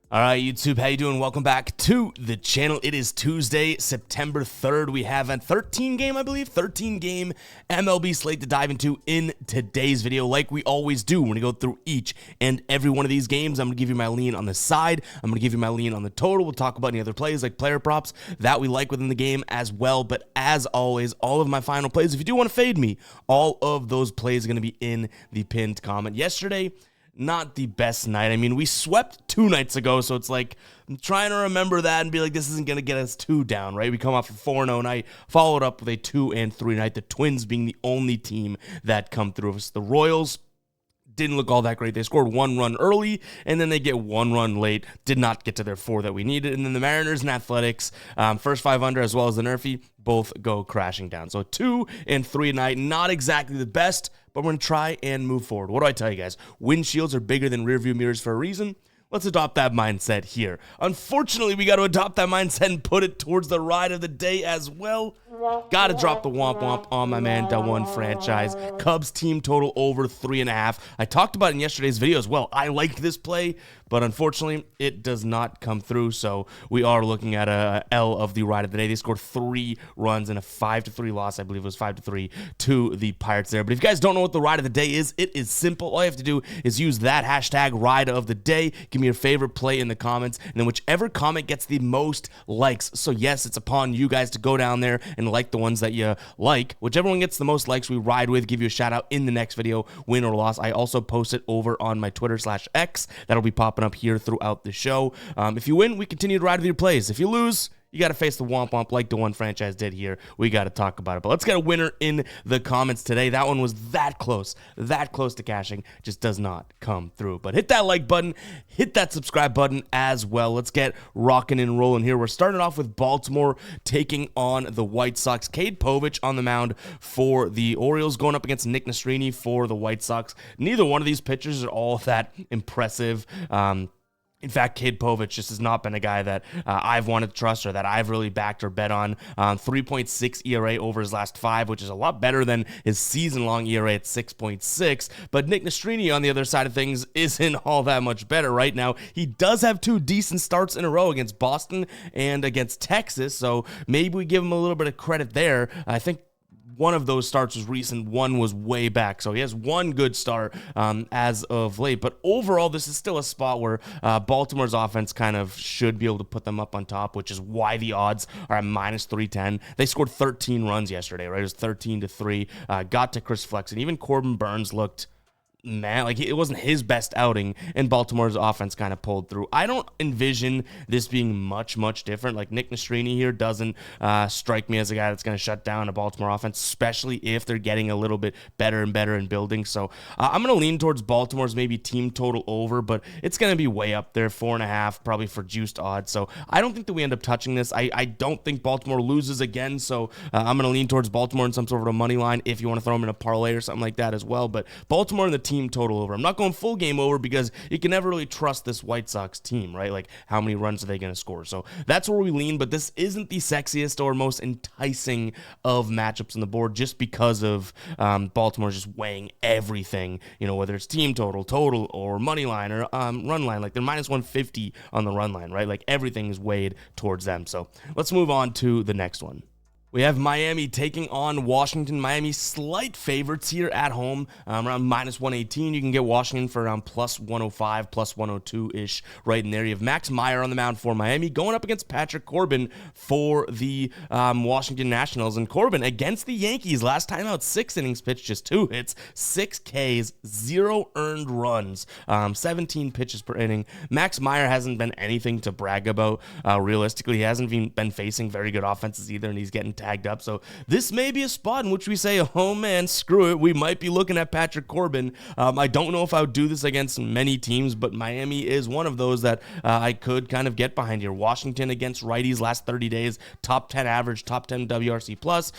All right, YouTube, how you doing? Welcome back to the channel. It is Tuesday, September 3rd. We have a 13-game MLB slate to dive into in today's video. Like we always do, when we go through each and every one of these games, I'm going to give you my lean on the side. I'm going to give you my lean on the total. We'll talk about any other plays like player props that we like within the game as well. But as always, all of my final plays, if you do want to fade me, all of those plays are going to be in the pinned comment. Yesterday, not the best night. I mean, we swept 2 nights ago, so it's like I'm trying to remember that and be like, this isn't going to get us too down, right? We come off a 4-0 night, followed up with a 2-3 night, the Twins being the only team that come through us. The Royals didn't look all that great. They scored 1 run early, and then they get 1 run late. Did not get to their 4 that we needed. And then the Mariners and Athletics, first 5 under as well as the Nerfy, both go crashing down. So 2-3 night, not exactly the best, but we're going to try and move forward. What do I tell you guys? Windshields are bigger than rearview mirrors for a reason. Let's adopt that mindset here. Unfortunately, we got to adopt that mindset and put it towards the ride of the day as well. Got to drop the womp womp on my man, Del1 franchise. Cubs team total over 3.5. I talked about it in yesterday's video as well. I liked this play, but unfortunately, it does not come through. So we are looking at a L of the ride of the day. They scored 3 runs in a 5-3 loss. I believe it was 5-3 to the Pirates there. But if you guys don't know what the ride of the day is, it is simple. All you have to do is use that hashtag ride of the day. Give me your favorite play in the comments, and then whichever comment gets the most likes. So yes, it's upon you guys to go down there and like the ones that you like. Whichever one gets the most likes, we ride with, give you a shout out in the next video, win or loss. I also post it over on my Twitter/X. That'll be popping up here throughout the show. If you win, we continue to ride with your plays. If you lose, you got to face the womp womp like the one franchise did here. We got to talk about it. But let's get a winner in the comments today. That one was that close to cashing. Just does not come through. But hit that like button, hit that subscribe button as well. Let's get rocking and rolling here. We're starting off with Baltimore taking on the White Sox. Cade Povich on the mound for the Orioles, going up against Nick Nastrini for the White Sox. Neither one of these pitchers are all that impressive. In fact, Cade Povich just has not been a guy that I've wanted to trust or that I've really backed or bet on. 3.6 ERA over his last 5, which is a lot better than his season-long ERA at 6.6. But Nick Nastrini, on the other side of things, isn't all that much better right now. He does have 2 decent starts in a row against Boston and against Texas, so maybe we give him a little bit of credit there. I think one of those starts was recent, one was way back. So he has 1 good start as of late. But overall, this is still a spot where Baltimore's offense kind of should be able to put them up on top, which is why the odds are at -310. They scored 13 runs yesterday, right? It was 13-3. Got to Chris Flexen. Even Corbin Burns looked, man, like it wasn't his best outing, and Baltimore's offense kind of pulled through. I don't envision this being much different. Like Nick Nastrini here doesn't strike me as a guy that's going to shut down a Baltimore offense, especially if they're getting a little bit better and better in building. So I'm going to lean towards Baltimore's maybe team total over, but it's going to be way up there, 4.5 probably for juiced odds. So I don't think that we end up touching this. I don't think Baltimore loses again, so I'm going to lean towards Baltimore in some sort of a money line if you want to throw them in a parlay or something like that as well. But Baltimore in the team total over. I'm not going full game over because you can never really trust this White Sox team, right? Like, how many runs are they going to score? So that's where we lean, but this isn't the sexiest or most enticing of matchups on the board just because of Baltimore just weighing everything, you know, whether it's team total, or money line, or run line. Like, they're -150 on the run line, right? Like, everything is weighed towards them. So let's move on to the next one. We have Miami taking on Washington. Miami slight favorites here at home, around -118. You can get Washington for around +105, +102-ish, right in there. You have Max Meyer on the mound for Miami, going up against Patrick Corbin for the Washington Nationals. And Corbin against the Yankees, last time out, 6 innings pitched, just 2 hits, 6 Ks, 0 earned runs, 17 pitches per inning. Max Meyer hasn't been anything to brag about. Realistically, he hasn't even been facing very good offenses either, and he's getting tagged up. So this may be a spot in which we say, oh man, screw it, we might be looking at Patrick Corbin. I don't know if I would do this against many teams, but Miami is one of those that I could kind of get behind here. Washington against righties last 30 days, top 10 average, top 10 WRC plus,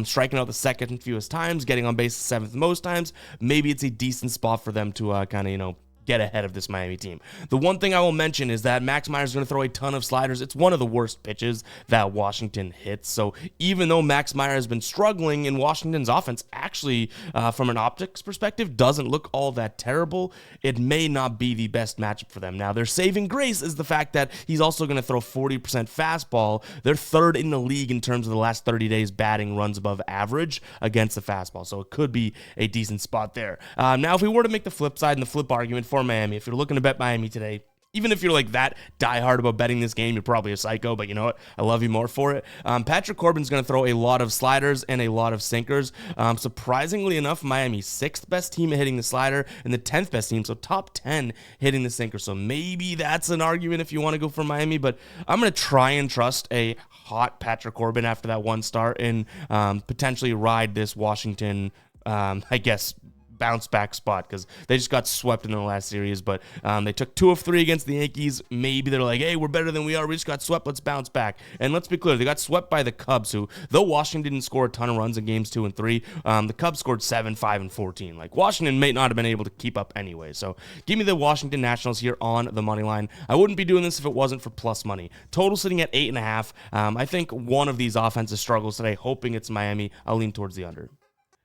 striking out the second fewest times, getting on base the 7th most times. Maybe it's a decent spot for them to kind of, get ahead of this Miami team. The one thing I will mention is that Max Meyer's going to throw a ton of sliders. It's one of the worst pitches that Washington hits. So even though Max Meyer has been struggling, in Washington's offense actually, from an optics perspective, doesn't look all that terrible, it may not be the best matchup for them. Now, their saving grace is the fact that he's also going to throw 40% fastball. They're third in the league in terms of the last 30 days batting runs above average against the fastball. So it could be a decent spot there. Now, if we were to make the flip side and the flip argument for Miami, if you're looking to bet Miami today, even if you're like that diehard about betting this game, you're probably a psycho, but you know what? I love you more for it. Patrick Corbin's going to throw a lot of sliders and a lot of sinkers. Surprisingly enough, Miami's 6th best team at hitting the slider and the 10th best team, so top 10 hitting the sinker. So maybe that's an argument if you want to go for Miami, but I'm going to try and trust a hot Patrick Corbin after that one start and potentially ride this Washington, I guess, bounce back spot, because they just got swept in the last series, but they took 2 of 3 against the Yankees. Maybe they're like, hey, we're better than we are, we just got swept, let's bounce back. And let's be clear, they got swept by the Cubs, who, though Washington didn't score a ton of runs in games 2 and 3, the Cubs scored 7, 5, and 14. Like, Washington may not have been able to keep up anyway. So give me the Washington Nationals here on the money line. I wouldn't be doing this if it wasn't for plus money. Total sitting at 8.5. I think one of these offensive struggles today, hoping it's Miami. I'll lean towards the under.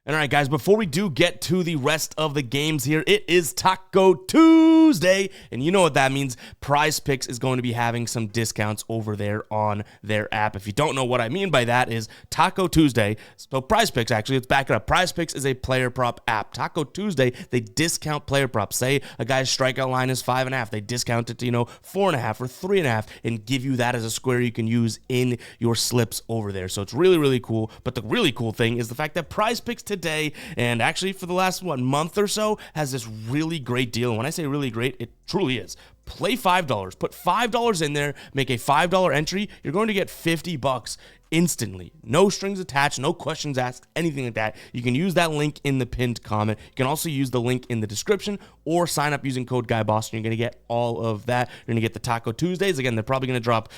All right, guys, before we do get to the rest of the games here, it is Taco Tuesday, and you know what that means. Prize Picks is going to be having some discounts over there on their app. If you don't know what I mean by that, is Taco Tuesday. So Prize Picks, actually, let's back it up. Prize Picks is a player prop app. Taco Tuesday, they discount player props. Say a guy's strikeout line is 5.5. They discount it to, 4.5 or 3.5 and give you that as a square you can use in your slips over there. So it's really, really cool. But the really cool thing is the fact that Prize Picks today, and actually for the last month or so, has this really great deal. And when I say really great, it truly is. Play $5, put $5 in there, make a $5 entry, you're going to get $50 instantly. No strings attached, no questions asked, anything like that. You can use that link in the pinned comment. You can also use the link in the description or sign up using code GUYBOSTON. You're going to get all of that. You're going to get the Taco Tuesdays. Again, they're probably going to drop,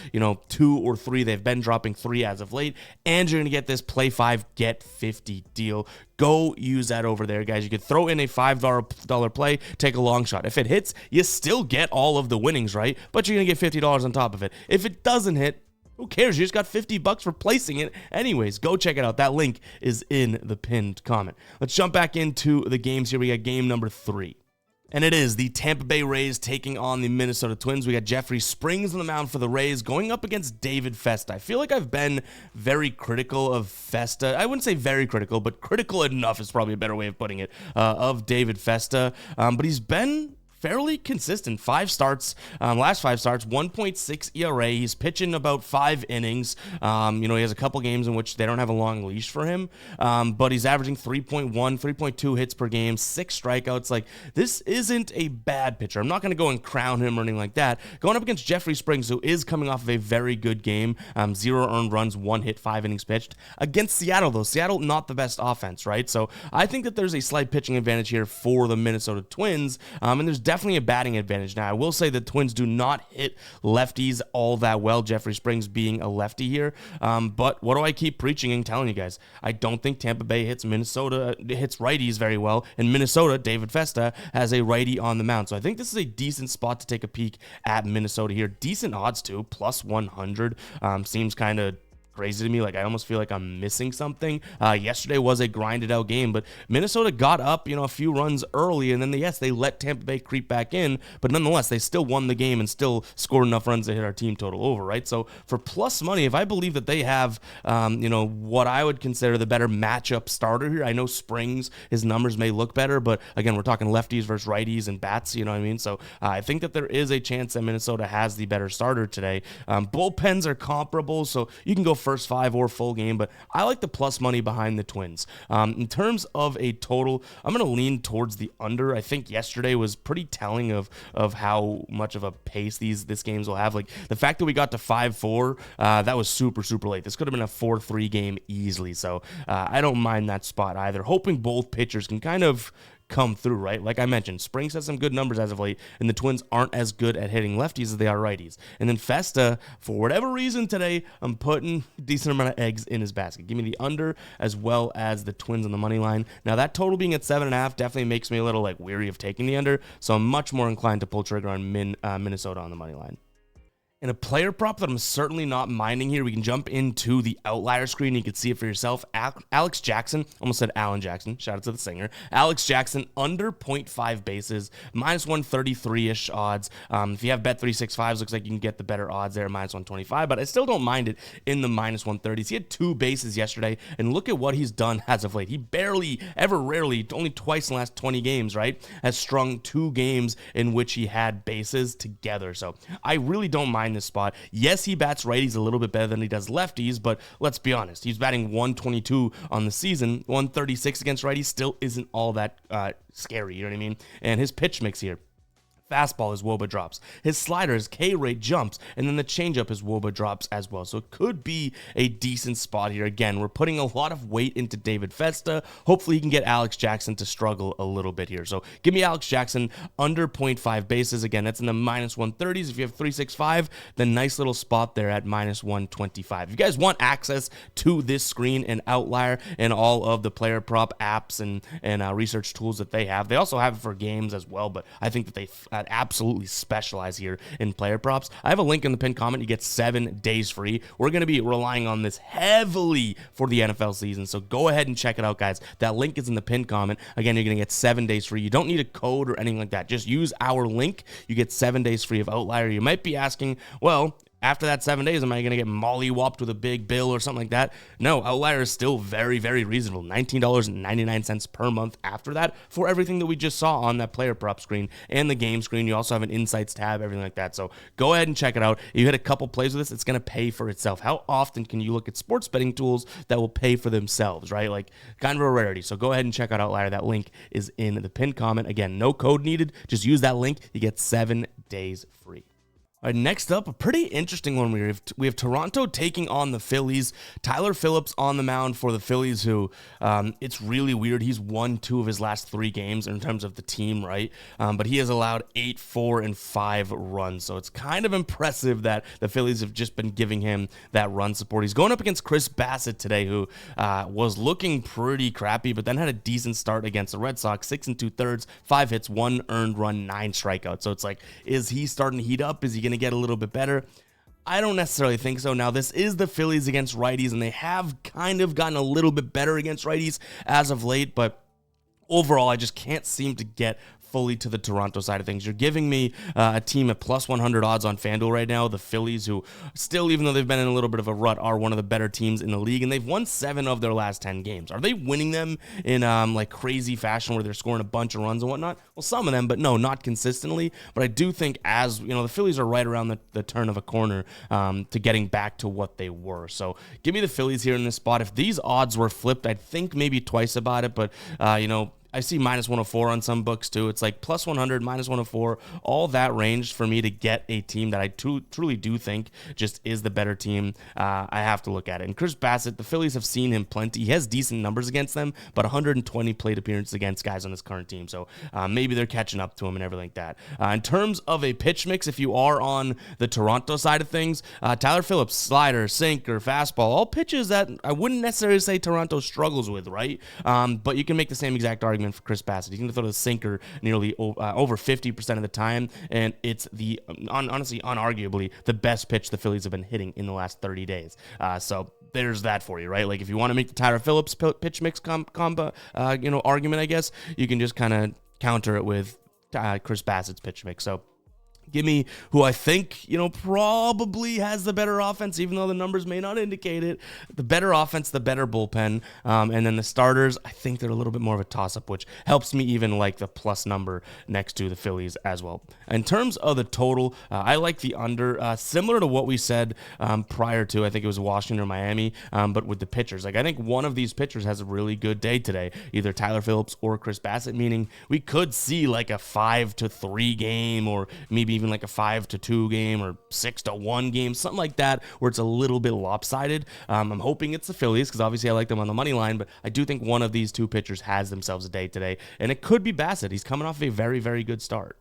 2 or 3. They've been dropping 3 as of late. And you're going to get this play 5, get 50 deal. Go use that over there, guys. You could throw in a $5 play, take a long shot. If it hits, you still get all of the winnings, right? But you're going to get $50 on top of it. If it doesn't hit, who cares? You just got $50 for placing it. Anyways, go check it out. That link is in the pinned comment. Let's jump back into the games here. We got game number 3. And it is the Tampa Bay Rays taking on the Minnesota Twins. We got Jeffrey Springs on the mound for the Rays going up against David Festa. I feel like I've been very critical of Festa. I wouldn't say very critical, but critical enough is probably a better way of putting it, of David Festa. But he's been fairly consistent. 5 starts, last 5 starts, 1.6 ERA. He's pitching about 5 innings. He has a couple games in which they don't have a long leash for him, but he's averaging 3.1, 3.2 hits per game, 6 strikeouts. Like, this isn't a bad pitcher. I'm not going to go and crown him or anything like that. Going up against Jeffrey Springs, who is coming off of a very good game, 0 earned runs, 1 hit, 5 innings pitched. Against Seattle, though. Seattle, not the best offense, right? So I think that there's a slight pitching advantage here for the Minnesota Twins, and there's definitely a batting advantage. Now, I will say the Twins do not hit lefties all that well, Jeffrey Springs being a lefty here, but what do I keep preaching and telling you guys? I don't think Tampa Bay hits righties very well, and Minnesota, David Festa, has a righty on the mound, so I think this is a decent spot to take a peek at Minnesota here. Decent odds too, plus 100, seems kind of crazy to me. Like, I almost feel like I'm missing something. Yesterday was a grinded out game, but Minnesota got up, a few runs early, and then they let Tampa Bay creep back in, but nonetheless, they still won the game and still scored enough runs to hit our team total over, right? So for plus money, if I believe that they have, what I would consider the better matchup starter here, I know Springs, his numbers may look better, but again, we're talking lefties versus righties and bats, you know what I mean? So I think that there is a chance that Minnesota has the better starter today. Bullpens are comparable, so you can go first 5 or full game, but I like the plus money behind the Twins. In terms of a total, I'm going to lean towards the under. I think yesterday was pretty telling of how much of a pace this games will have. Like, the fact that we got to 5-4, that was super, super late. This could have been a 4-3 game easily, so I don't mind that spot either. Hoping both pitchers can kind of come through, right? Like I mentioned, Springs has some good numbers as of late, and the Twins aren't as good at hitting lefties as they are righties. And then Festa, for whatever reason today, I'm putting a decent amount of eggs in his basket. Give me the under as well as the Twins on the money line. Now, that total being at 7.5 definitely makes me a little like weary of taking the under, so I'm much more inclined to pull trigger on Minnesota on the money line. In a player prop that I'm certainly not minding here, we can jump into the outlier screen. You can see it for yourself. Alex Jackson, almost said Alan Jackson. Shout out to the singer. Alex Jackson, under 0.5 bases, minus 133-ish odds. If you have Bet365s, looks like you can get the better odds there at minus 125, but I still don't mind it in the minus 130s. He had 2 bases yesterday, and look at what he's done as of late. He barely, ever rarely, only twice in the last 20 games, right, has strung 2 games in which he had bases together. So I really don't mind this spot. Yes, he bats righties a little bit better than he does lefties, but let's be honest, he's batting 122 on the season. 136 against righties still isn't all that scary, you know what I mean? And his pitch mix here: fastball, his WOBA drops. His slider, his K rate jumps, and then the changeup, his WOBA drops as well. So it could be a decent spot here. Again, we're putting a lot of weight into David Festa. Hopefully he can get Alex Jackson to struggle a little bit here. So give me Alex Jackson under 0.5 bases. Again, that's in the minus 130s. If you have 365, then nice little spot there at minus 125. If you guys want access to this screen and outlier and all of the player prop apps and research tools that they also have it for games as well, but I think that they absolutely specialize here in player props. I have a link in the pinned comment. You get 7 days free. We're going to be relying on this heavily for the NFL season, so go ahead and check it out, guys. That link is in the pinned comment. Again, you're going to get 7 days free. You don't need a code or anything like that. Just use our link. You get 7 days free of Outlier. You might be asking, well, after that 7 days, am I going to get mollywopped with a big bill or something like that? No, Outlier is still very, very reasonable. $19.99 per month after that for everything that we just saw on that player prop screen and the game screen. You also have an insights tab, everything like that. So go ahead and check it out. If you hit a couple plays with this, it's going to pay for itself. How often can you look at sports betting tools that will pay for themselves, right? Like, kind of a rarity. So go ahead and check out Outlier. That link is in the pinned comment. Again, no code needed. Just use that link. You get 7 days free. All right, next up, a pretty interesting one. We have Toronto taking on the Phillies. Tyler Phillips on the mound for the Phillies, who it's really weird. He's won 2 of his last 3 games in terms of the team, right? But he has allowed 8, 4, and 5 runs. So it's kind of impressive that the Phillies have just been giving him that run support. He's going up against Chris Bassett today, who was looking pretty crappy, but then had a decent start against the Red Sox. 6 2/3, 5 hits, 1 earned run, 9 strikeouts. So it's like, is he starting to heat up? Is he going to get a little bit better? I don't necessarily think so. Now, this is the Phillies against righties, and they have kind of gotten a little bit better against righties as of late, but overall, I just can't seem to get fully to the Toronto side of things. You're giving me a team at plus 100 odds on FanDuel right now. The Phillies, who still, even though they've been in a little bit of a rut, are one of the better teams in the league, and they've won 7 of their last 10 games. Are they winning them in like crazy fashion where they're scoring a bunch of runs and whatnot? Well, some of them, but no, not consistently. But I do think, as you know, the Phillies are right around the turn of a corner to getting back to what they were. So give me the Phillies here in this spot. If these odds were flipped, I'd think maybe twice about it, but you know, I see minus 104 on some books too. It's like plus 100, minus 104, all that range for me to get a team that I truly do think just is the better team. I have to look at it. And Chris Bassett, the Phillies have seen him plenty. He has decent numbers against them, but 120 plate appearances against guys on his current team. So maybe they're catching up to him and everything like that. In terms of a pitch mix, if you are on the Toronto side of things, Tyler Phillips, slider, sinker, fastball, all pitches that I wouldn't necessarily say Toronto struggles with, right? But you can make the same exact argument for Chris Bassett. He's going to throw the sinker nearly over 50% of the time, and it's the honestly, unarguably, the best pitch the Phillies have been hitting in the last 30 days. So there's that for you, right? Like, if you want to make the Tyler Phillips pitch mix combo, argument, I guess, you can just kind of counter it with Chris Bassett's pitch mix. So give me who I think, probably has the better offense, even though the numbers may not indicate it. The better offense, the better bullpen. And then the starters, I think they're a little bit more of a toss-up, which helps me even like the plus number next to the Phillies as well. In terms of the total, I like the under, similar to what we said prior to, I think it was Washington or Miami, but with the pitchers. Like, I think one of these pitchers has a really good day today, either Tyler Phillips or Chris Bassett, meaning we could see like a 5-3 game, or maybe maybe even like a 5-2 game or 6-1 game, something like that, where it's a little bit lopsided. I'm hoping it's the Phillies because obviously I like them on the money line, but I do think one of these two pitchers has themselves a day today, and it could be Bassett. He's coming off a very, very good start.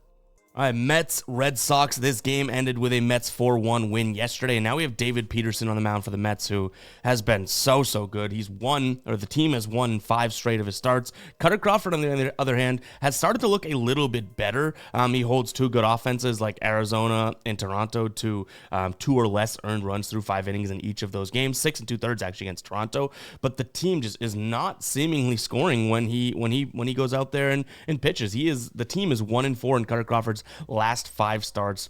All right, Mets, Red Sox. This game ended with a Mets 4-1 win yesterday, and now we have David Peterson on the mound for the Mets, who has been so good. The team has won 5 straight of his starts. Cutter Crawford, on the other hand, has started to look a little bit better. He holds 2 good offenses like Arizona and Toronto to 2 or less earned runs through 5 innings in each of those games, 6 2/3 actually against Toronto. But the team just is not seemingly scoring when he goes out there and pitches. The team is 1-4 in Cutter Crawford's last 5 starts.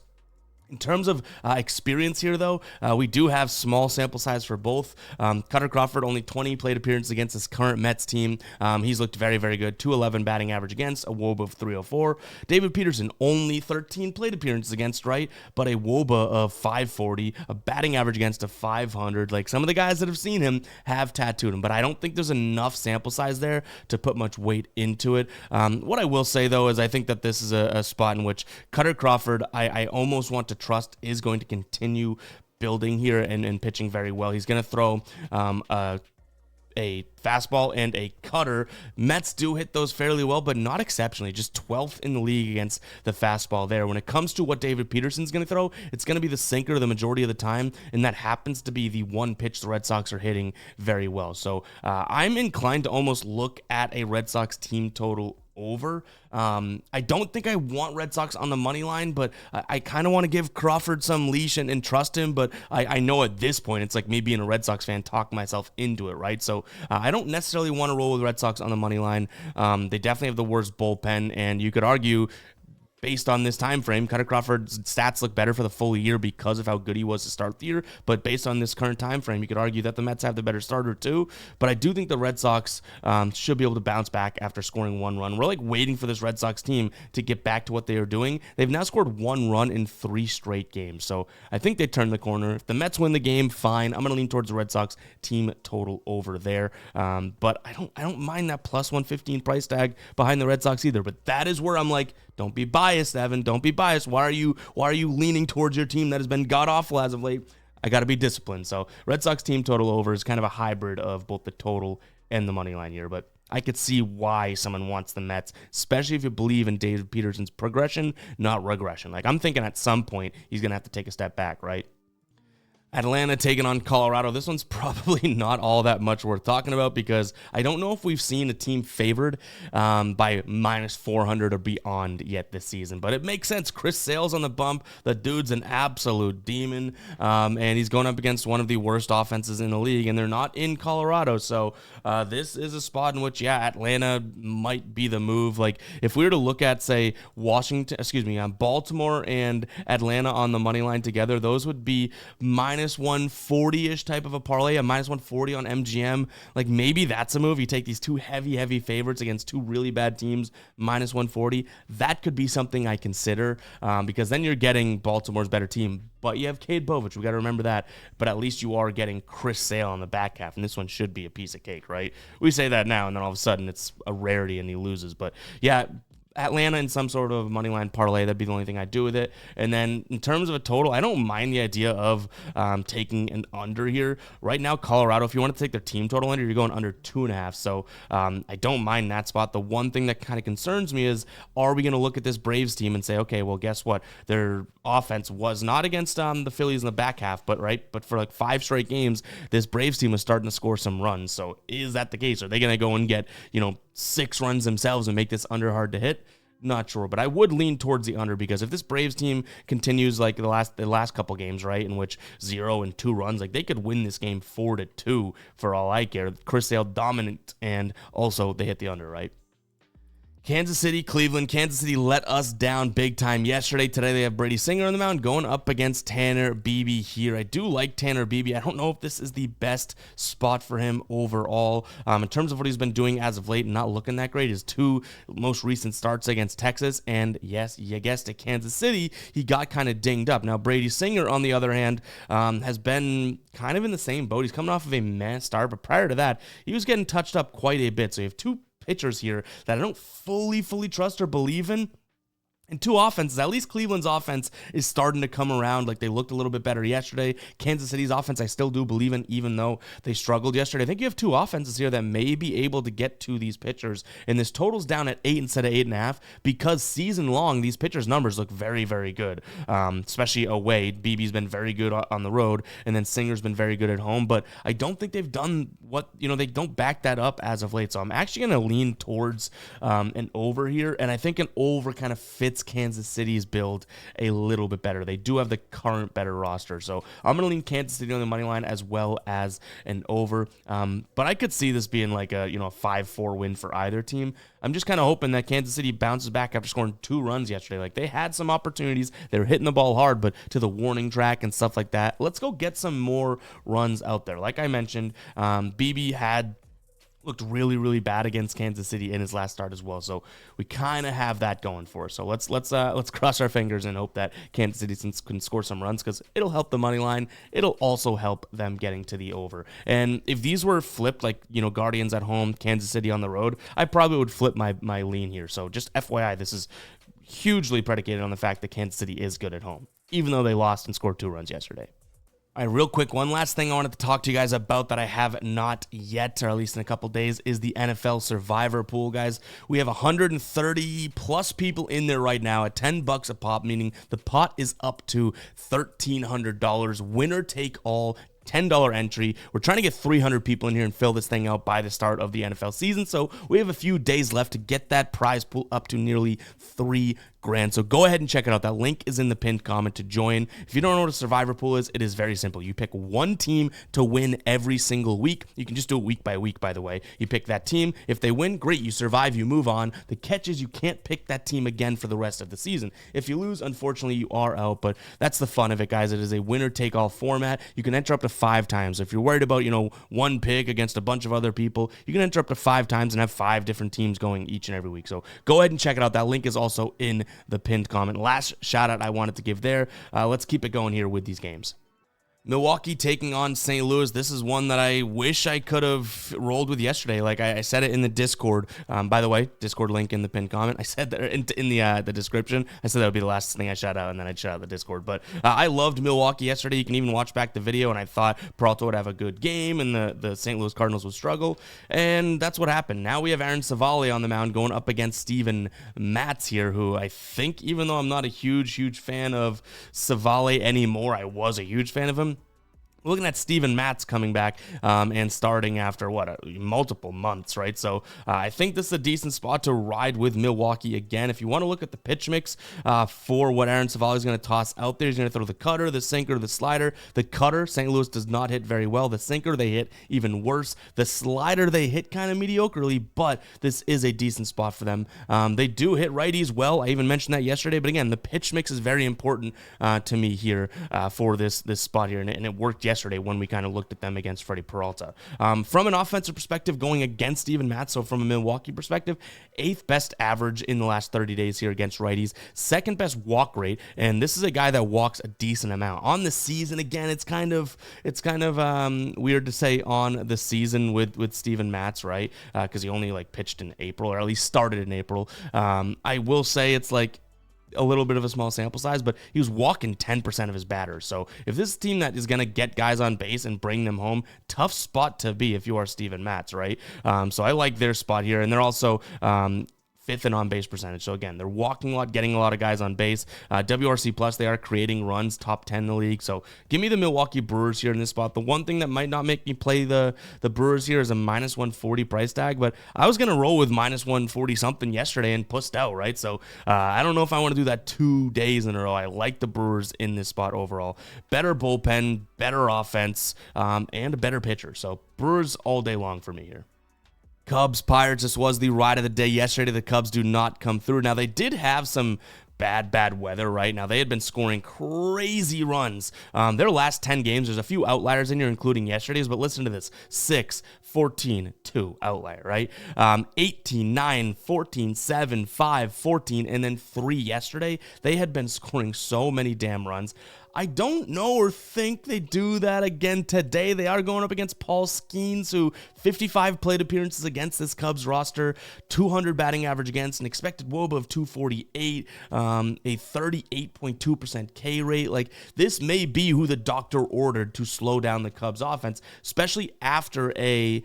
In terms of experience here, though, we do have small sample size for both. Cutter Crawford, only 20 plate appearances against his current Mets team. He's looked very, very good. 211 batting average against, a WOBA of 304. David Peterson, only 13 plate appearances against, right? But a WOBA of 540, a batting average against of 500. Like, some of the guys that have seen him have tattooed him, but I don't think there's enough sample size there to put much weight into it. What I will say, though, is I think that this is a spot in which Cutter Crawford, I almost want to trust is going to continue building here and pitching very well. He's going to throw a fastball and a cutter. Mets do hit those fairly well, but not exceptionally. Just 12th in the league against the fastball there. When it comes to what David Peterson's going to throw, it's going to be the sinker the majority of the time, and that happens to be the one pitch the Red Sox are hitting very well. So I'm inclined to almost look at a Red Sox team total over. I don't think I want Red Sox on the money line, but I kind of want to give Crawford some leash and trust him, but I know at this point it's like me being a Red Sox fan talking myself into it, right? So I don't necessarily want to roll with Red Sox on the money line. They definitely have the worst bullpen, and you could argue, based on this time frame, Cutter Crawford's stats look better for the full year because of how good he was to start the year. But based on this current time frame, you could argue that the Mets have the better starter too. But I do think the Red Sox should be able to bounce back after scoring 1 run. We're like waiting for this Red Sox team to get back to what they are doing. They've now scored 1 run in 3 straight games. So I think they turned the corner. If the Mets win the game, fine. I'm going to lean towards the Red Sox team total over there. But I don't mind that plus 115 price tag behind the Red Sox either. But that is where I'm like, don't be biased, Evan. Don't be biased. Why are you leaning towards your team that has been god-awful as of late? I got to be disciplined. So Red Sox team total over is kind of a hybrid of both the total and the money line here. But I could see why someone wants the Mets, especially if you believe in David Peterson's progression, not regression. Like, I'm thinking at some point he's going to have to take a step back, right? Atlanta taking on Colorado. This one's probably not all that much worth talking about because I don't know if we've seen a team favored by minus 400 or beyond yet this season. But it makes sense. Chris Sale's on the bump. The dude's an absolute demon, and he's going up against one of the worst offenses in the league, and they're not in Colorado. So this is a spot in which, Atlanta might be the move. Like, if we were to look at, say, Baltimore and Atlanta on the money line together, those would be minus 140-ish type of a parlay, a minus 140 on MGM. Like, maybe that's a move. You take these 2 heavy favorites against 2 really bad teams, minus 140. That could be something I consider because then you're getting Baltimore's better team. But you have Cade Bovich. We got to remember that. But at least you are getting Chris Sale on the back half, and this one should be a piece of cake, right? We say that now, and then all of a sudden it's a rarity and he loses. But yeah, Atlanta in some sort of money line parlay, that'd be the only thing I'd do with it. And then in terms of a total, I don't mind the idea of taking an under here. Right now, Colorado, if you want to take their team total under, you're going under 2.5. So I don't mind that spot. The one thing that kind of concerns me is, are we going to look at this Braves team and say, okay, well, guess what? Their offense was not against the Phillies in the back half, but for like 5 straight games, this Braves team is starting to score some runs. So is that the case? Are they going to go and get, 6 runs themselves and make this under hard to hit? Not sure, but I would lean towards the under because if this Braves team continues like the last couple games, right, in which 0 and 2 runs, like they could win this game 4-2 for all I care. Chris Sale dominant, and also they hit the under, right? Kansas City, Cleveland. Kansas City let us down big time yesterday. Today they have Brady Singer on the mound going up against Tanner Beebe here. I do like Tanner Beebe. I don't know if this is the best spot for him overall. In terms of what he's been doing as of late, not looking that great. His 2 most recent starts against Texas, and yes, you guessed it, Kansas City, he got kind of dinged up. Now, Brady Singer, on the other hand, has been kind of in the same boat. He's coming off of a meh start, but prior to that, he was getting touched up quite a bit. So you have 2 pitchers here that I don't fully trust or believe in. And two offenses, at least Cleveland's offense is starting to come around. Like, they looked a little bit better yesterday. Kansas City's offense, I still do believe in, even though they struggled yesterday. I think you have two offenses here that may be able to get to these pitchers. And this total's down at 8 instead of 8.5 because season long, these pitchers' numbers look very, very good, especially away. BB's been very good on the road, and then Singer's been very good at home. But I don't think they've done what, they don't back that up as of late. So I'm actually going to lean towards an over here. And I think an over kind of fits Kansas City's build a little bit better. They do have the current better roster, so I'm going to lean Kansas City on the money line as well as an over. But I could see this being like a 5-4 win for either team. I'm just kind of hoping that Kansas City bounces back after scoring 2 runs yesterday. Like, they had some opportunities, they were hitting the ball hard, but to the warning track and stuff like that. Let's go get some more runs out there. Like I mentioned, BB looked really, really bad against Kansas City in his last start as well. So we kind of have that going for us. So let's cross our fingers and hope that Kansas City can score some runs, because it'll help the money line. It'll also help them getting to the over. And if these were flipped, like, Guardians at home, Kansas City on the road, I probably would flip my lean here. So just FYI, this is hugely predicated on the fact that Kansas City is good at home, even though they lost and scored 2 runs yesterday. All right, real quick, one last thing I wanted to talk to you guys about that I have not yet, or at least in a couple days, is the NFL Survivor Pool, guys. We have 130 plus people in there right now at $10 a pop, meaning the pot is up to $1,300. Winner take all. $10 entry. We're trying to get 300 people in here and fill this thing out by the start of the NFL season, so we have a few days left to get that prize pool up to nearly $3,000. So go ahead and check it out. That link is in the pinned comment to join. If you don't know what a Survivor Pool is, it is very simple. You pick one team to win every single week. You can just do it week by week, by the way. You pick that team. If they win, great. You survive. You move on. The catch is you can't pick that team again for the rest of the season. If you lose, unfortunately, you are out, but that's the fun of it, guys. It is a winner-take-all format. You can enter up to 5 times. If you're worried about, one pick against a bunch of other people, you can enter up to 5 times and have 5 different teams going each and every week. So go ahead and check it out. That link is also in the pinned comment. Last shout out I wanted to give there. Let's keep it going here with these games. Milwaukee taking on St. Louis. This is one that I wish I could have rolled with yesterday. Like I said it in the Discord. By the way, Discord link in the pinned comment. I said that in the description. I said that would be the last thing I shout out, and then I'd shout out the Discord. But I loved Milwaukee yesterday. You can even watch back the video, and I thought Peralta would have a good game, and the St. Louis Cardinals would struggle, and that's what happened. Now we have Aaron Savali on the mound going up against Steven Matz here, who I think, even though I'm not a huge fan of Savali anymore, I was a huge fan of him. Looking at Steven Matz coming back and starting after, multiple months, right? So I think this is a decent spot to ride with Milwaukee again. If you want to look at the pitch mix for what Aaron Savali is going to toss out there, he's going to throw the cutter, the sinker, the slider. The cutter, St. Louis does not hit very well. The sinker, they hit even worse. The slider, they hit kind of mediocrely, but this is a decent spot for them. They do hit righties well. I even mentioned that yesterday, but again, the pitch mix is very important to me here for this spot here, and it worked yesterday when we kind of looked at them against Freddie Peralta. From an offensive perspective, going against Steven Matz, so from a Milwaukee perspective, 8th best average in the last 30 days here against righties, 2nd best walk rate, and this is a guy that walks a decent amount. On the season, again, it's kind of weird to say on the season with Steven Matz, right? Because he only pitched in April, or at least started in April. I will say it's a little bit of a small sample size, but he was walking 10% of his batters. So if this is a team that is going to get guys on base and bring them home, tough spot to be if you are Steven Matz, right? So I like their spot here, and they're also 5th in on-base percentage. So again, they're walking a lot, getting a lot of guys on base. WRC plus, they are creating runs, top 10 in the league. So give me the Milwaukee Brewers here in this spot. The one thing that might not make me play the Brewers here is a minus 140 price tag, but I was going to roll with minus 140 something yesterday and pussed out, right? So I don't know if I want to do that 2 days in a row. I like the Brewers in this spot overall. Better bullpen, better offense, and a better pitcher. So Brewers all day long for me here. Cubs, Pirates, this was the ride of the day yesterday. The Cubs do not come through. Now, they did have some bad weather, right? Now, they had been scoring crazy runs. Their last 10 games, there's a few outliers in here, including yesterday's, but listen to this. 6, 14, 2 outlier, right? 18, 9, 14, 7, 5, 14, and then 3 yesterday. They had been scoring so many damn runs. I don't know or think they do that again today. They are going up against Paul Skeens, who 55 plate appearances against this Cubs roster, 200 batting average against, an expected WOBA of 248, a 38.2% K rate. Like, this may be who the doctor ordered to slow down the Cubs offense, especially after a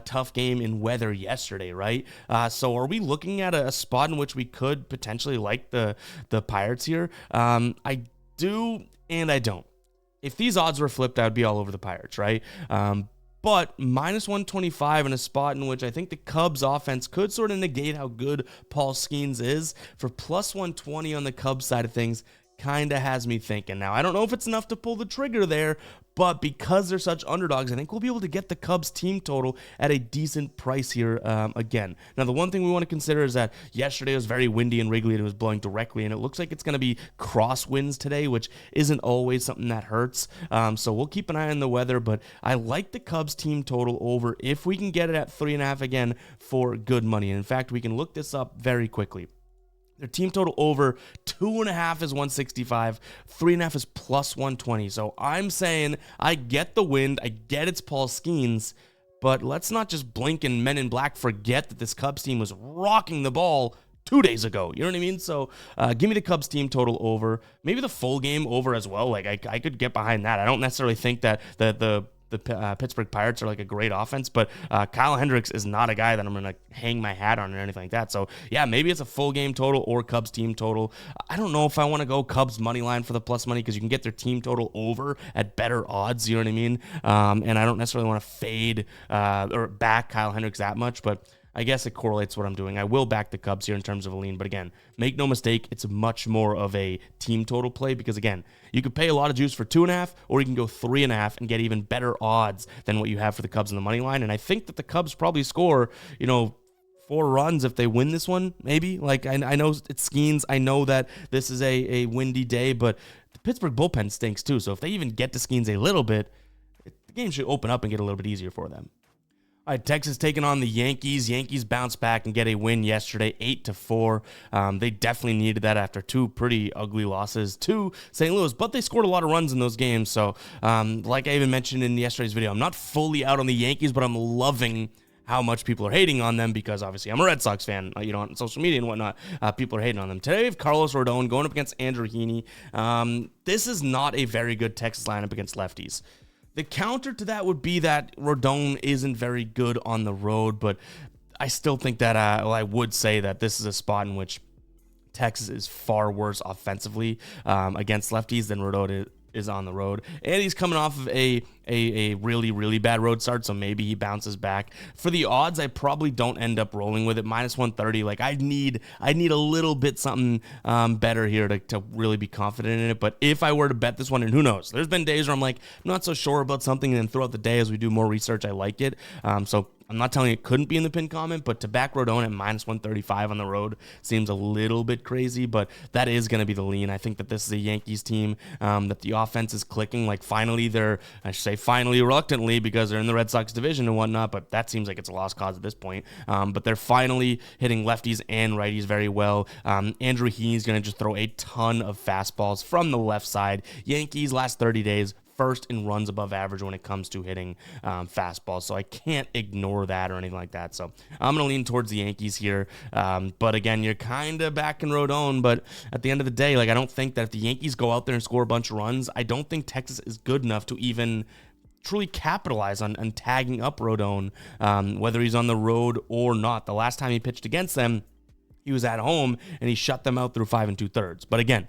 tough game in weather yesterday, right? So are we looking at a spot in which we could potentially like the Pirates here? I do and I don't. If these odds were flipped, I would be all over the Pirates, right? But minus 125 in a spot in which I think the Cubs offense could sort of negate how good Paul Skeens is, for plus 120 on the Cubs side of things, kind of has me thinking. Now, I don't know if it's enough to pull the trigger there, but because they're such underdogs, I think we'll be able to get the Cubs team total at a decent price here again. Now, the one thing we want to consider is that yesterday was very windy in Wrigley and it was blowing directly, and it looks like it's going to be crosswinds today, which isn't always something that hurts. So we'll keep an eye on the weather, but I like the Cubs team total over if we can get it at 3.5 again for good money. And in fact, we can look this up very quickly. Their team total over 2.5 is 165, 3.5 is plus 120. So I'm saying I get the wind, I get it's Paul Skeens, but let's not just blink and Men in Black forget that this Cubs team was rocking the ball 2 days ago. You know what I mean? So give me the Cubs team total over, maybe the full game over as well. Like I could get behind that. I don't necessarily think that the Pittsburgh Pirates are like a great offense, but Kyle Hendricks is not a guy that I'm going to hang my hat on or anything like that. So yeah, maybe it's a full game total or Cubs team total. I don't know if I want to go Cubs money line for the plus money, because you can get their team total over at better odds. You know what I mean? And I don't necessarily want to fade or back Kyle Hendricks that much, but I guess it correlates what I'm doing. I will back the Cubs here in terms of a lean, but again, make no mistake, it's much more of a team total play, because again, you could pay a lot of juice for 2.5, or you can go 3.5 and get even better odds than what you have for the Cubs in the money line. And I think that the Cubs probably score, 4 runs if they win this one, maybe. Like, I know it's Skeens. I know that this is a windy day, but the Pittsburgh bullpen stinks too. So if they even get to Skeens a little bit, the game should open up and get a little bit easier for them. All right, Texas taking on the Yankees. Yankees bounce back and get a win yesterday, 8-4. They definitely needed that after 2 pretty ugly losses to St. Louis, but they scored a lot of runs in those games. So, like I even mentioned in yesterday's video, I'm not fully out on the Yankees, but I'm loving how much people are hating on them, because obviously I'm a Red Sox fan, on social media and whatnot. People are hating on them. Today we have Carlos Rodon going up against Andrew Heaney. This is not a very good Texas lineup against lefties. The counter to that would be that Rodon isn't very good on the road, but I still think that, I would say that this is a spot in which Texas is far worse offensively against lefties than Rodon is on the road. And he's coming off of a really, really bad road start, so maybe he bounces back. For the odds, I probably don't end up rolling with it. Minus 130, like I need a little bit something better here to really be confident in it. But if I were to bet this one, and who knows, there's been days where I'm like, I'm not so sure about something, and then throughout the day as we do more research, I like it. So I'm not telling you it couldn't be in the pin comment, but to back Rodon at minus 135 on the road seems a little bit crazy, but that is going to be the lean. I think that this is a Yankees team that the offense is clicking. Like finally, finally reluctantly, because they're in the Red Sox division and whatnot, but that seems like it's a lost cause at this point. But they're finally hitting lefties and righties very well. Andrew Heaney's going to just throw a ton of fastballs from the left side. Yankees last 30 days, first in runs above average when it comes to hitting fastballs. So I can't ignore that or anything like that. So I'm going to lean towards the Yankees here. But again, you're kind of backing Rodon. But at the end of the day, like I don't think that if the Yankees go out there and score a bunch of runs, I don't think Texas is good enough to even truly capitalize on tagging up Rodon, whether he's on the road or not. The last time he pitched against them, he was at home and he shut them out through 5 2/3. But again,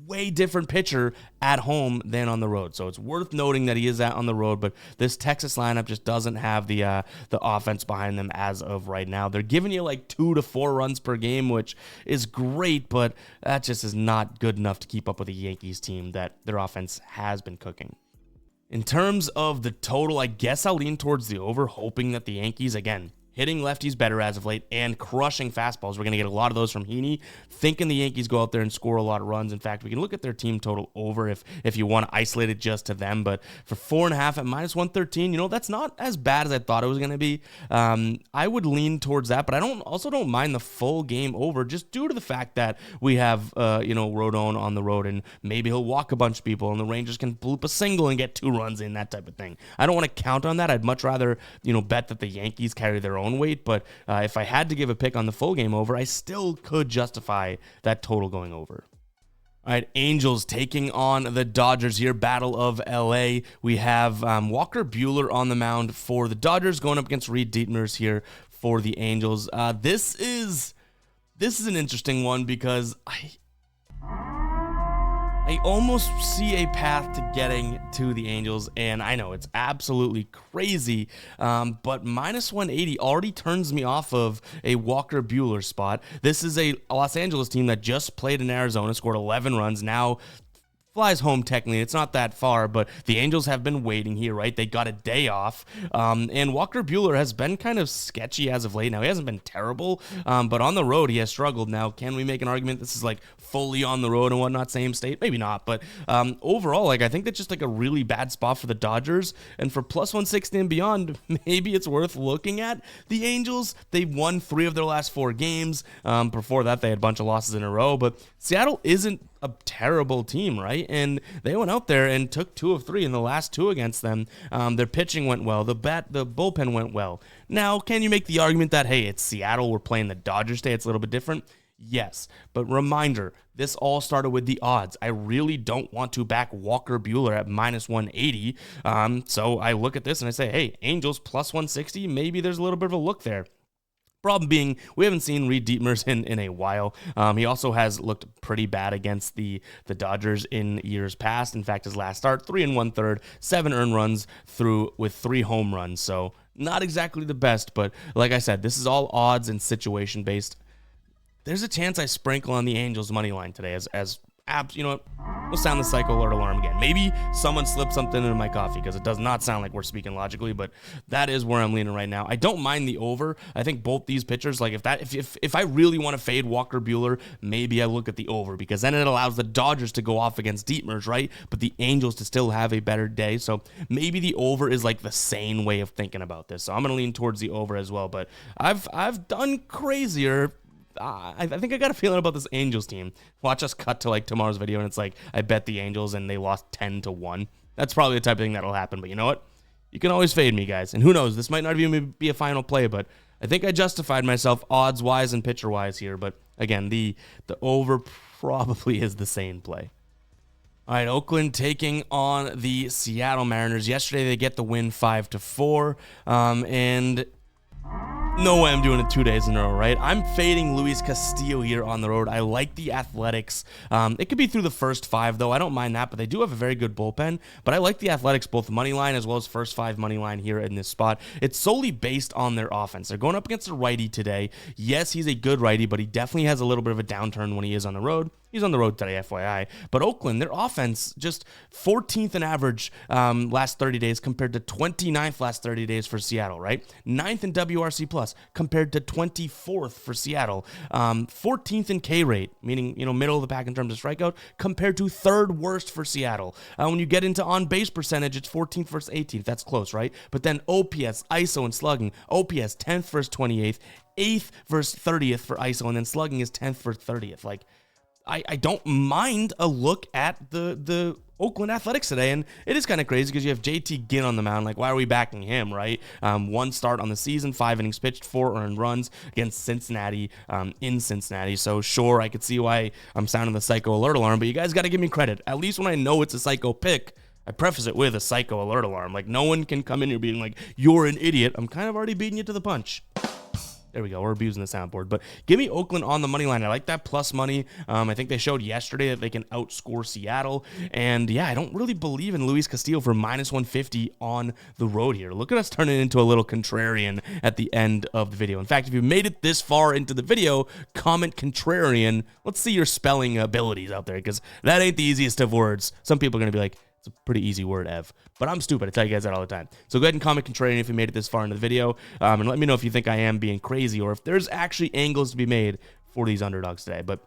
way different pitcher at home than on the road. So it's worth noting that he is on the road, but this Texas lineup just doesn't have the offense behind them as of right now. They're giving you like 2 to 4 runs per game, which is great, but that just is not good enough to keep up with the Yankees team that their offense has been cooking. In terms of the total, I guess I'll lean towards the over, hoping that the Yankees, again, hitting lefties better as of late, and crushing fastballs. We're going to get a lot of those from Heaney. Thinking the Yankees go out there and score a lot of runs. In fact, we can look at their team total over if you want to isolate it just to them. But for 4.5 at -113, that's not as bad as I thought it was going to be. I would lean towards that, but I also don't mind the full game over just due to the fact that we have, Rodon on the road, and maybe he'll walk a bunch of people, and the Rangers can bloop a single and get 2 runs in, that type of thing. I don't want to count on that. I'd much rather, bet that the Yankees carry their own weight, but if I had to give a pick on the full game over, I still could justify that total going over. All right, Angels taking on the Dodgers here, Battle of LA. We have Walker Buehler on the mound for the Dodgers, going up against Reed Dietmers here for the Angels. This is an interesting one because I almost see a path to getting to the Angels, and I know it's absolutely crazy, but -180 already turns me off of a Walker Buehler spot. This is a Los Angeles team that just played in Arizona, scored 11 runs, now flies home technically. It's not that far, but the Angels have been waiting here, right? They got a day off, and Walker Buehler has been kind of sketchy as of late. Now, he hasn't been terrible, but on the road, he has struggled. Now, can we make an argument this is like fully on the road and whatnot, same state? Maybe not, but overall, I think that's just like a really bad spot for the Dodgers, and for +160 and beyond, maybe it's worth looking at. The Angels, they won 3 of their last 4 games. Before that, they had a bunch of losses in a row, but Seattle isn't a terrible team, right? And they went out there and took 2 of 3 in the last 2 against them. Their pitching went well. The bullpen went well. Now, can you make the argument that, hey, it's Seattle, we're playing the Dodgers today, it's a little bit different? Yes, but reminder, this all started with the odds. I really don't want to back Walker Buehler at -180. So I look at this and I say, hey, Angels +160, maybe there's a little bit of a look there. Problem being, we haven't seen Reed Dietmers in a while. He also has looked pretty bad against the Dodgers in years past. In fact, his last start, 3 1/3, 7 earned runs through with 3 home runs. So not exactly the best, but like I said, this is all odds and situation based. There's a chance I sprinkle on the Angels money line today as abs. You know what? We'll sound the psycho alert alarm again. Maybe someone slipped something into my coffee because it does not sound like we're speaking logically, but that is where I'm leaning right now. I don't mind the over. I think both these pitchers, like if I really want to fade Walker Buehler, maybe I look at the over because then it allows the Dodgers to go off against Dietmers, right? But the Angels to still have a better day. So maybe the over is like the sane way of thinking about this. So I'm going to lean towards the over as well. But I've done crazier. I think I got a feeling about this Angels team. Watch us cut to like tomorrow's video and it's like, I bet the Angels and they lost 10-1. That's probably the type of thing that'll happen. But you know what? You can always fade me, guys. And who knows? This might not even be a final play, but I think I justified myself odds-wise and pitcher-wise here. But again, the over probably is the sane play. All right, Oakland taking on the Seattle Mariners. Yesterday, they get the win 5-4. And no way I'm doing it 2 days in a row, right? I'm fading Luis Castillo here on the road. I like the Athletics. It could be through the first 5, though. I don't mind that, but they do have a very good bullpen. But I like the Athletics, both money line as well as first 5 money line here in this spot. It's solely based on their offense. They're going up against a righty today. Yes, he's a good righty, but he definitely has a little bit of a downturn when he is on the road. He's on the road today, FYI. But Oakland, their offense, just 14th in average last 30 days compared to 29th last 30 days for Seattle, right? 9th in WRC plus compared to 24th for Seattle. 14th in K rate, meaning, middle of the pack in terms of strikeout, compared to 3rd worst for Seattle. When you get into on-base percentage, it's 14th versus 18th. That's close, right? But then OPS, ISO, and slugging. OPS, 10th versus 28th, 8th versus 30th for ISO, and then slugging is 10th versus 30th. Like, I don't mind a look at the Oakland Athletics today, and it is kind of crazy because you have JT Ginn on the mound. Like, why are we backing him, right? 1 start on the season, 5 innings pitched, 4 earned runs against Cincinnati in Cincinnati. So, sure, I could see why I'm sounding the psycho alert alarm, but you guys got to give me credit. At least when I know it's a psycho pick, I preface it with a psycho alert alarm. Like, no one can come in here being like, you're an idiot. I'm kind of already beating you to the punch. There we go. We're abusing the soundboard. But give me Oakland on the money line. I like that plus money. I think they showed yesterday that they can outscore Seattle. And, yeah, I don't really believe in Luis Castillo for -150 on the road here. Look at us turning into a little contrarian at the end of the video. In fact, if you made it this far into the video, comment contrarian. Let's see your spelling abilities out there because that ain't the easiest of words. Some people are going to be like, It's a pretty easy word, Ev. But I'm stupid. I tell you guys that all the time. So go ahead and comment contrarian if you made it this far into the video. And let me know if you think I am being crazy or if there's actually angles to be made for these underdogs today. But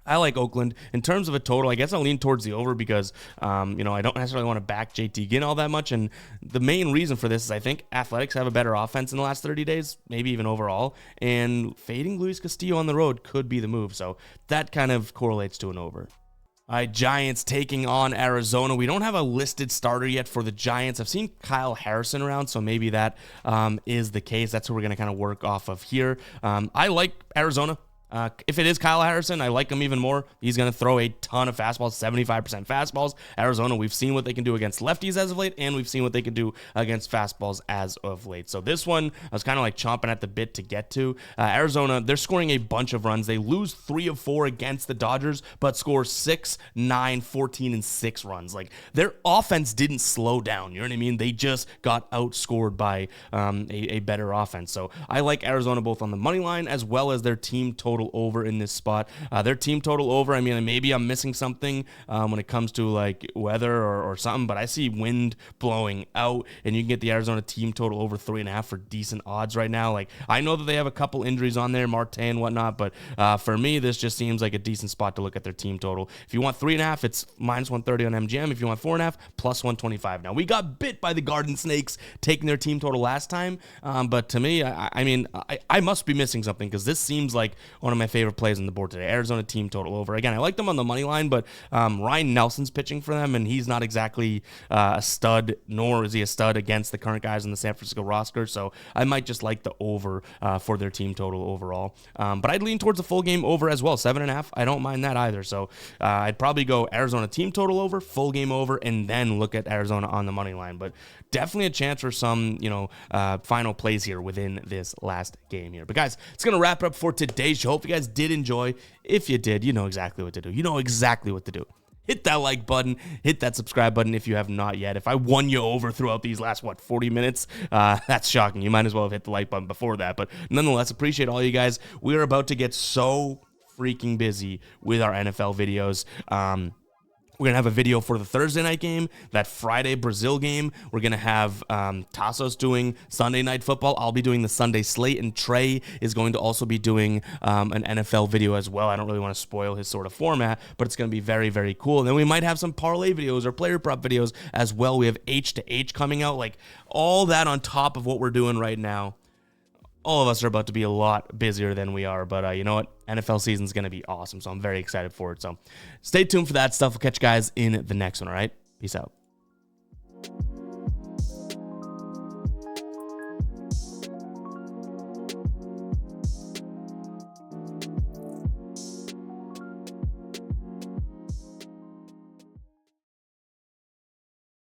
I like Oakland. In terms of a total, I guess I'll lean towards the over because, you know, I don't necessarily want to back JT Ginn all that much. And the main reason for this is I think Athletics have a better offense in the last 30 days, maybe even overall. And fading Luis Castillo on the road could be the move. So that kind of correlates to an over. All right, Giants taking on Arizona. We don't have a listed starter yet for the Giants. I've seen Kyle Harrison around, so maybe that is the case. That's what we're going to kind of work off of here. I like Arizona. If it is Kyle Harrison, I like him even more. He's going to throw a ton of fastballs, 75% fastballs. Arizona, we've seen what they can do against lefties as of late, and we've seen what they can do against fastballs as of late. So this one, I was kind of like chomping at the bit to get to. Arizona, they're scoring a bunch of runs. They lose 3 of 4 against the Dodgers, but score 6, 9, 14, and 6 runs. Like, their offense didn't slow down. You know what I mean? They just got outscored by a better offense. So I like Arizona both on the money line as well as their team total over in this spot. Their team total over, I mean, maybe I'm missing something when it comes to like weather or something, but I see wind blowing out, and you can get the Arizona team total over 3.5 for decent odds right now. Like, I know that they have a couple injuries on there, Marte and whatnot, but for me, this just seems like a decent spot to look at their team total. If you want 3.5, it's minus 130 on MGM. If you want 4.5, plus 125. Now, we got bit by the Garden Snakes taking their team total last time, but to me, I mean, I must be missing something because this seems like one of my favorite plays on the board today. Arizona team total over. Again, I like them on the money line, but Ryan Nelson's pitching for them, and he's not exactly a stud, nor is he a stud against the current guys in the San Francisco roster, so I might just like the over for their team total overall. But I'd lean towards the full game over as well, 7.5. I don't mind that either, so I'd probably go Arizona team total over, full game over, and then look at Arizona on the money line. But definitely a chance for some, you know, final plays here within this last game here. But guys, it's going to wrap it up for today's show. Hope you guys did enjoy. If you did, you know exactly what to do. You know exactly what to do. Hit that like button, hit that subscribe button if you have not yet. If I won you over throughout these last, 40 minutes, that's shocking. You might as well have hit the like button before that. But nonetheless, appreciate all you guys. We are about to get so freaking busy with our NFL videos. We're going to have a video for the Thursday night game, that Friday Brazil game. We're going to have Tassos doing Sunday night football. I'll be doing the Sunday slate, and Trey is going to also be doing an NFL video as well. I don't really want to spoil his sort of format, but it's going to be very, very cool. And then we might have some parlay videos or player prop videos as well. We have H to H coming out, like all that on top of what we're doing right now. All of us are about to be a lot busier than we are, but you know what? NFL season's going to be awesome, so I'm very excited for it. So stay tuned for that stuff. We'll catch you guys in the next one, all right? Peace out.